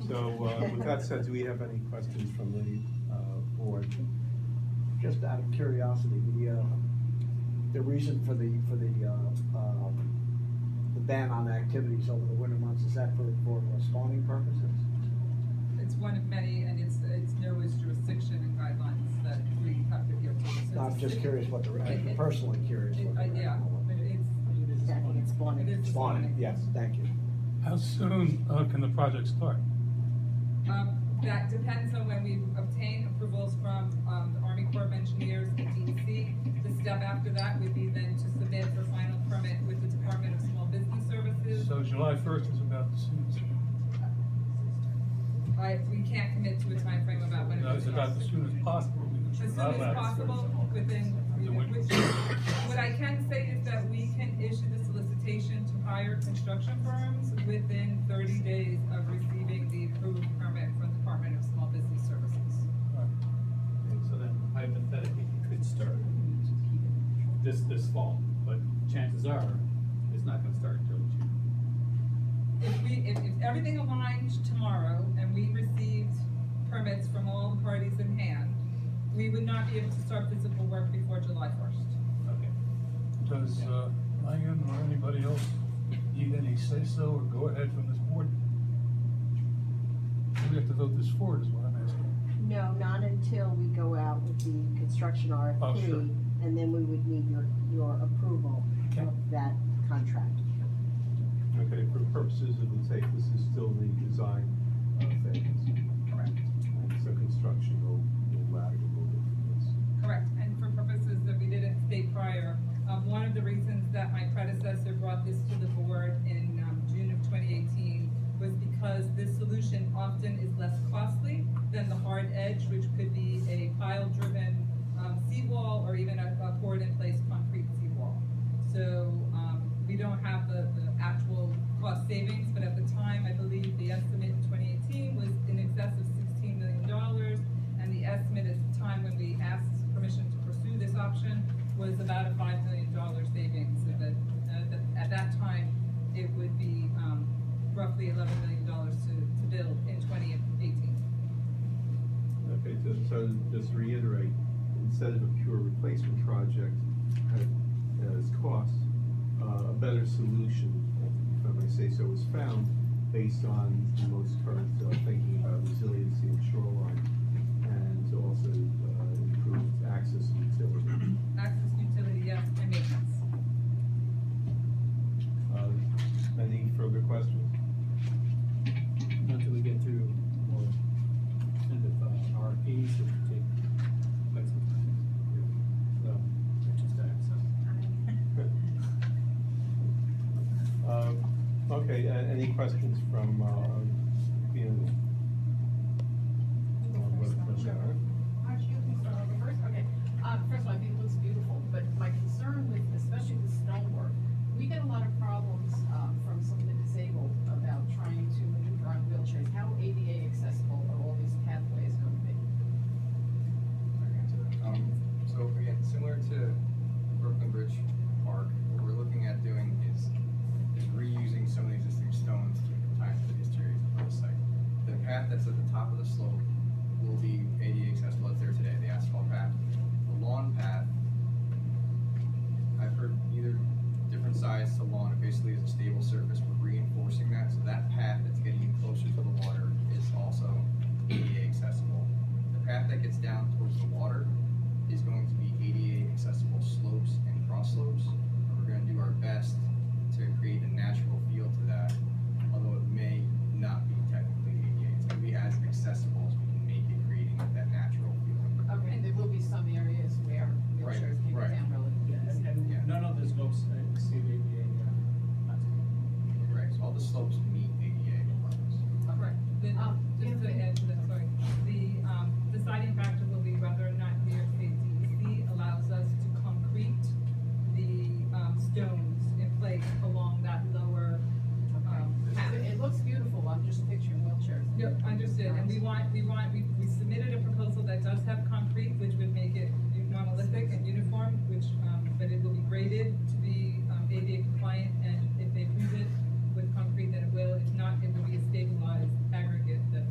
So with that said, do we have any questions from the board? Just out of curiosity, the reason for the ban on activities over the winter months, is that for spawning purposes? It's one of many, and it's NOAA's jurisdiction and guidelines that we have to adhere to. No, I'm just curious what personally curious. Yeah, but it's. I think it's spawning. It is Spawning, yes, thank you. How soon can the project start? That depends on when we obtain approvals from the Army Corps of Engineers and DEC. The step after that would be then to submit for final permit with the Department of Small Business Services. So July 1st is about the soonest. We can't commit to a time frame about when it No, will it's start. about as soon as possible. As soon as possible, within, what I can say is that we can issue the solicitation to hire construction firms within 30 days of receiving the approved permit from the Department of Small Business Services. So then hypothetically, you could start this fall, but chances are, it's not gonna start until June. If everything aligned tomorrow and we received permits from all the parties in hand, we would not be able to start physical work before July 1st. Okay. Does Langan or anybody else need any say-so or go ahead from this board? We have to vote this forward is what I'm asking. No, not until we go out with the construction RFP. Oh, sure. And then we would need your approval Okay. of that contract. Okay, for purposes of the tape, this is still the design phase. Correct. And so construction will lag a little bit from this. Correct, and for purposes that we didn't state prior, one of the reasons that my predecessor brought this to the board in June of 2018 was because this solution often is less costly than the hard edge, which could be a pile-driven seawall or even a poured-in-place concrete seawall. So we don't have the actual cost savings, but at the time, I believe the estimate in 2018 was in excess of $16 million, and the estimate at the time when we asked permission to pursue this option was about a $5 million savings. So that at that time, it would be roughly $11 million to build in 2018. Okay, so just to reiterate, instead of a pure replacement project as cost, a better solution, if I may say so, was found based on the most current thinking about resiliency and shoreline, and also improved access and utility. Access, utility, yes, and maintenance. Any further questions? Not until we get through more extended RFPs, which would take quite some time. So, just that, so. Okay, any questions from community? First of all, I think it looks beautiful, but my concern with, especially the stonework, we get a lot of problems from some of the disabled about trying to maneuver on wheelchairs. How ADA accessible are all these pathways going to be? So again, similar to Brooklyn Bridge Park, what we're looking at doing is reusing some of the existing stones to tie into the history of the site. The path that's at the top of the slope will be ADA accessible. It's there today, the asphalt path. The lawn path, I've heard either different size to lawn, it basically is a stable surface. We're reinforcing that, so that path that's getting you closer to the water is also ADA accessible. The path that gets down towards the water is going to be ADA accessible slopes and cross slopes. And we're gonna do our best to create a natural feel to that, although it may not be technically ADA. It's gonna be as accessible as we can make it, creating that natural feeling. Okay, and there will be some areas where wheelchairs can Right. get down relatively easy. And Yeah. none of the slopes exceed ADA, Right, so all the slopes meet ADA requirements. Correct. Just to add to that, sorry, the deciding factor will be whether or not New York State DEC allows us to concrete the stones in place along that lower path. It looks beautiful, I'm just picturing wheelchairs. Yep, understood, and we submitted a proposal that does have concrete, which would make it monolithic and uniform, which, but it will be graded to be ADA compliant, and if they approve it with concrete, then it will. If not, it will be a stabilized aggregate that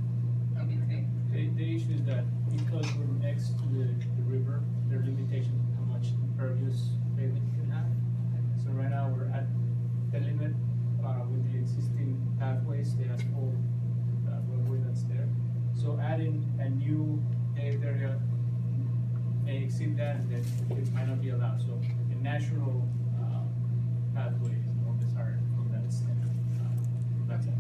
exceed that, then it might not be allowed, so a natural, pathway is more desired from that extent. That's it.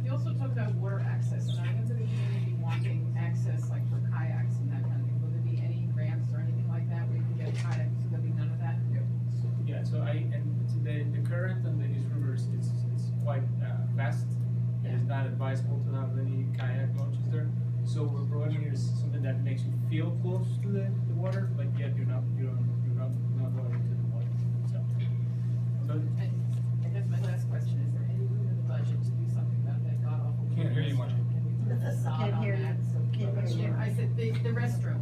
You also talked about water access, and are you into the community wanting access like for kayaks and that kind of thing? Will there be any ramps or anything like that where you can get a kayak, so there'll be none of that? Yeah, so the current on the East Rivers is quite, fast. It is not advisable to have any kayak launches there. So we're providing you something that makes you feel close to the water, but yet you're not going into the water itself. So, And I guess my last question, is there any room in the budget to do something about that god awful? Can't hear you much. Can we put a facade Can't on hear you. that? So Can't hear you. I said, the restroom,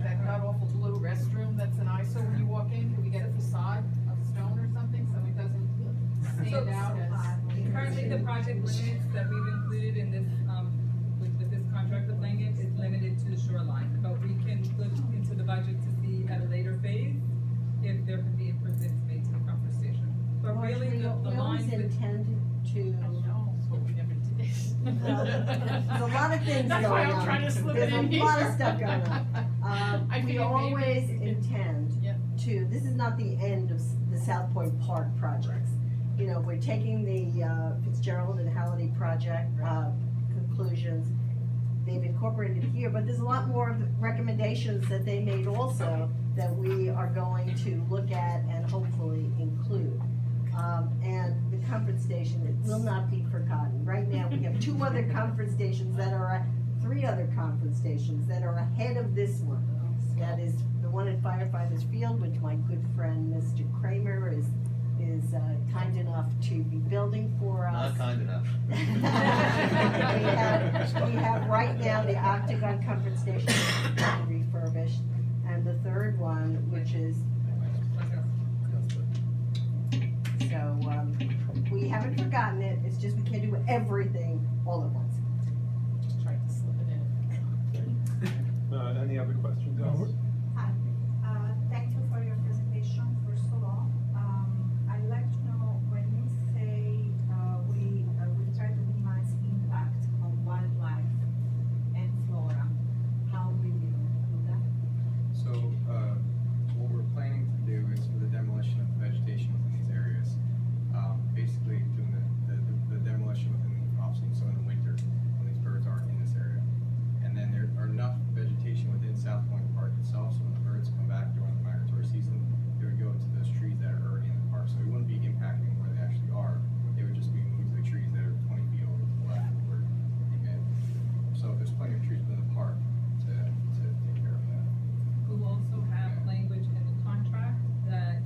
that god awful blue restroom that's an eyesore when you walk in, can we get a facade of stone or something so it doesn't stand out as? Currently, the project limits that we've included in this, with this contract with Langan is limited to the shoreline. But we can look into the budget to see at a later phase if there can be improvements made to the comfort station. But really, We the always lines that. intended to, I know, but we never did. there's a lot of things That's going why on. I'm trying to slip it in There's a lot of here. stuff going on. I We figured maybe always we could- intend Yep. to, this is not the end of the Southpoint Park projects. You know, we're taking the Fitzgerald and Halliday project, conclusions. They've incorporated it here, but there's a lot more of the recommendations that they made also that we are going to look at and hopefully include. And the comfort station, it will not be forgotten. Right now, we have 2 other comfort stations that are, 3 other comfort stations that are ahead of this one. That is the one at Firefighters Field, which my good friend, Mr. Kramer, is kind enough to be building for us. Not kind enough. We have right now the Octagon Comfort Station being refurbished, and the third one, which is, so, we haven't forgotten it, it's just we can't do everything all at once. Just tried to slip it in. Any other questions? No, Hi, thank you for your presentation, first of all. I'd like to know, when you say, we try to minimize impact on wildlife and flora, how will you do that? So, what we're planning to do is for the demolition of the vegetation within these areas, basically doing the demolition within, obviously, so in the winter, when these birds aren't in this area. And then there are enough vegetation within Southpoint Park itself, so when the birds come back during the migratory season, they would go to those trees that are already in the park, so we wouldn't be impacting where they actually are, they would just be moved to the trees that are 20 feet over to the left where they may. So there's plenty of trees within the park to take care of that. We'll also have language in the contract that,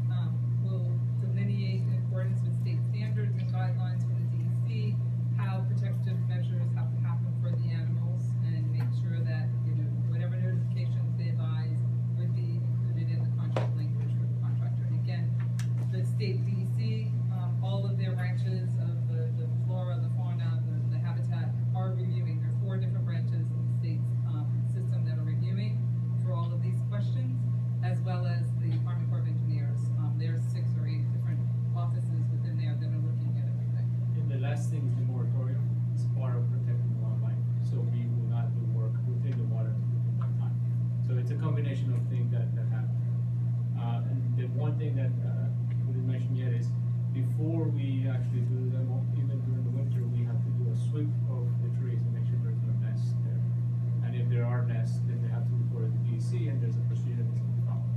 will delineate in accordance with state standards and guidelines for the DEC, how protective measures have to happen for the animals, and make sure that, you know, whatever notifications they advise would be included in the contract language for the contractor. And again, the state DEC, all of their branches of the flora, the fauna, the habitat are reviewing. There are 4 different branches in the state's, system that are reviewing for all of these questions, as well as the Army Corps of Engineers. There's 6 or 8 different offices within there that are looking at everything. And the last thing is the moratorium, it's part of protecting the wildlife, so we will not do work within the water within that time. So it's a combination of things that happen. And the one thing that, we didn't mention yet is, before we actually do them, even during the winter, we have to do a sweep of the trees and make sure there's no nests there. And if there are nests, then they have to report it to DEC, and there's a procedure that's gonna follow.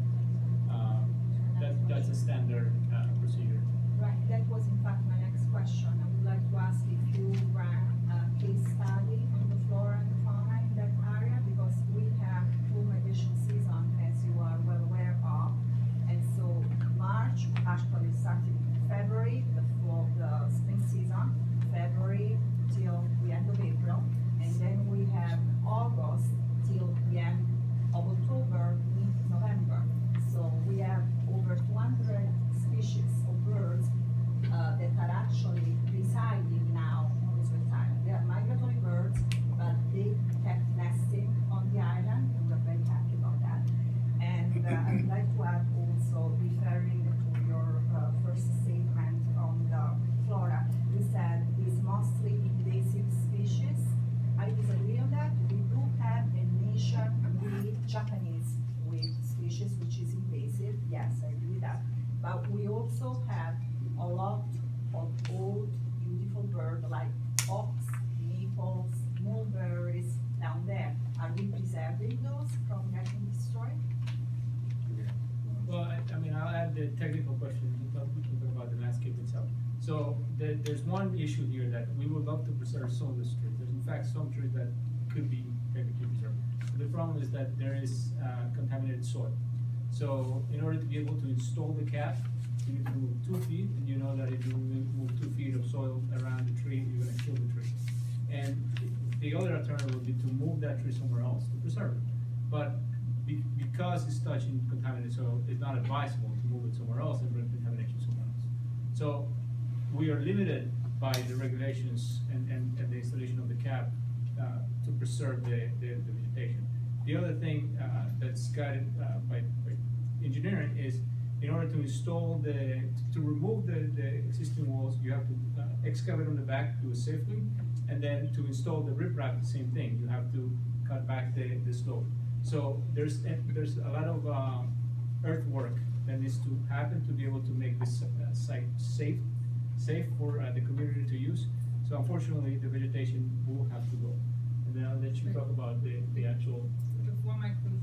That's a standard, procedure. Right, that was in fact my next question. I would like to ask if of old, beautiful birds like ox, maples, mulberries down there. Are we preserving those from getting destroyed? Well, I mean, I'll add the technical question, we can talk about the landscape itself. So, there's one issue here that we would love to preserve some of the trees. There's in fact some trees that could be technically preserved. The problem is that there is contaminated soil. So, in order to be able to install the cap, you need to move 2 feet, and you know that if you move 2 feet of soil around the tree, you're gonna kill the tree. And the other alternative would be to move that tree somewhere else to preserve it. But because it's touching contaminated soil, it's not advisable to move it somewhere else and bring contamination somewhere else. So we are limited by the regulations and the installation of the cap to preserve the vegetation. The other thing that's guided by engineering is in order to install to remove the existing walls, you have to excavate on the back, do it safely, and then to install the riprap, the same thing, you have to cut back the slope. So there's a lot of earthwork that needs to happen to be able to make this site safe for the community to use. So unfortunately, the vegetation will have to go. And then I'll let you talk about the actual. Before my conclusion,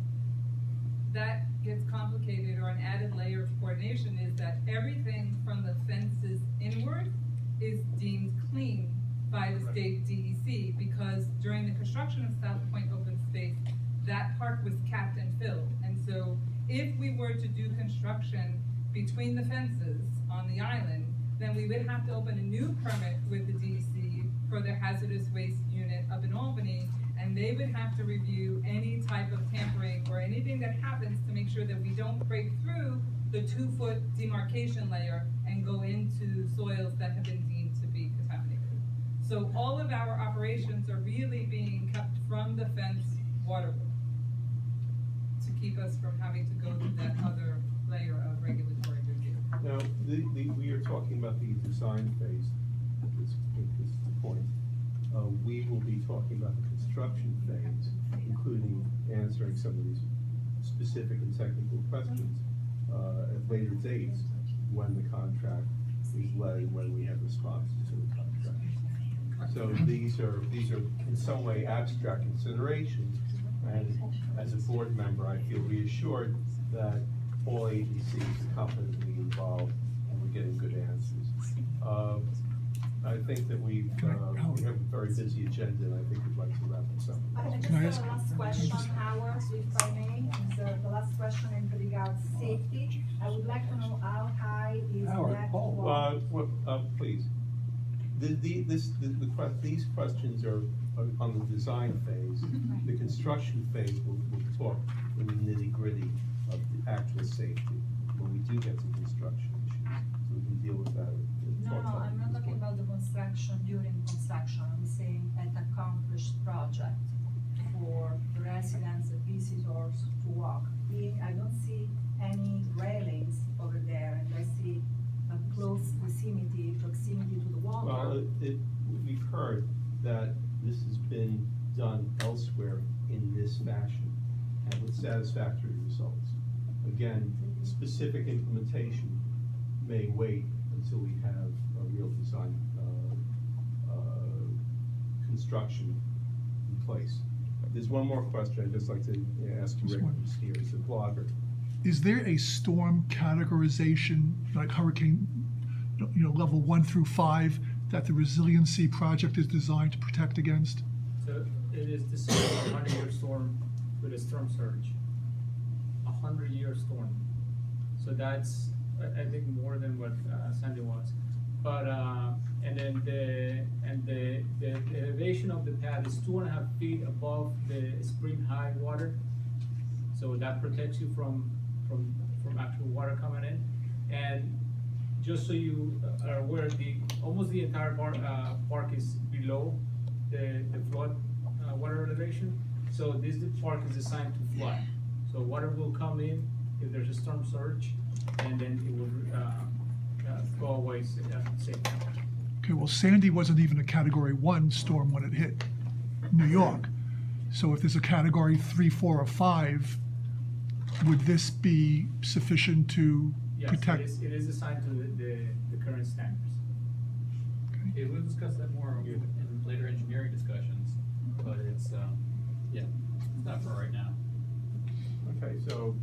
that gets complicated, or an added layer of coordination is that everything from the fences inward is deemed clean by the state DEC, because during the construction of Southpoint Open Space, that park was capped and filled. And so if we were to do construction between the fences on the island, then we would have to open a new permit with the DEC for their hazardous waste unit up in Albany, and they would have to review any type of tampering or anything that happens to make sure that we don't break through the 2-foot demarcation layer and go into soils that have been deemed to be contaminated. So all of our operations are really being kept from the fence waterway to keep us from having to go through that other layer of regulatory review. Now, we are talking about the design phase at this point. We will be talking about the construction phase, including answering some of these specific and technical questions at later dates when the contract is led, when we have responses to the contract. So these are in some way abstract considerations, and as a board member, I feel reassured that all agencies are competently involved and we're getting good answers. I think that we have a very busy agenda, and I think we'd like to wrap this up. I just have a last question, Howard, if I may. The last question in regards safety. I would like to know how high is Howard, that Paul. wall? Please. These questions are on the design phase. The construction phase, we'll talk in the nitty-gritty of the actual safety when we do get to construction issues, so we can deal with that. No, I'm not talking about the construction during construction, I'm saying an accomplished project for the residents, the visitors to walk. I don't see any railings over there, and I see a close proximity to the water. Well, we've heard that this has been done elsewhere in this fashion and with satisfactory results. Again, specific implementation may wait until we have a real design, construction in place. There's one more question I'd just like to ask Rick, who's here, as a blogger. Is there a storm categorization, like hurricane, level 1 through 5, that the resiliency project is designed to protect against? So it is the same 100-year storm with a storm surge. 100-year storm. So that's, I think, more than what Sandy was. But and then the elevation of the pad is 2.5 feet above the spring high water. So that protects you from actual water coming in. And just so you are aware, almost the entire park is below the flood water elevation. So this park is designed to flood. So water will come in if there's a storm surge, and then it will go away safely. Okay, well, Sandy wasn't even a Category 1 storm when it hit New York. So if there's a Category 3, 4, or 5, would this be sufficient to Yes, protect? it is assigned to the current standards. Okay, we'll discuss that more in later engineering discussions, but it's, yeah, it's not for right now. Okay, so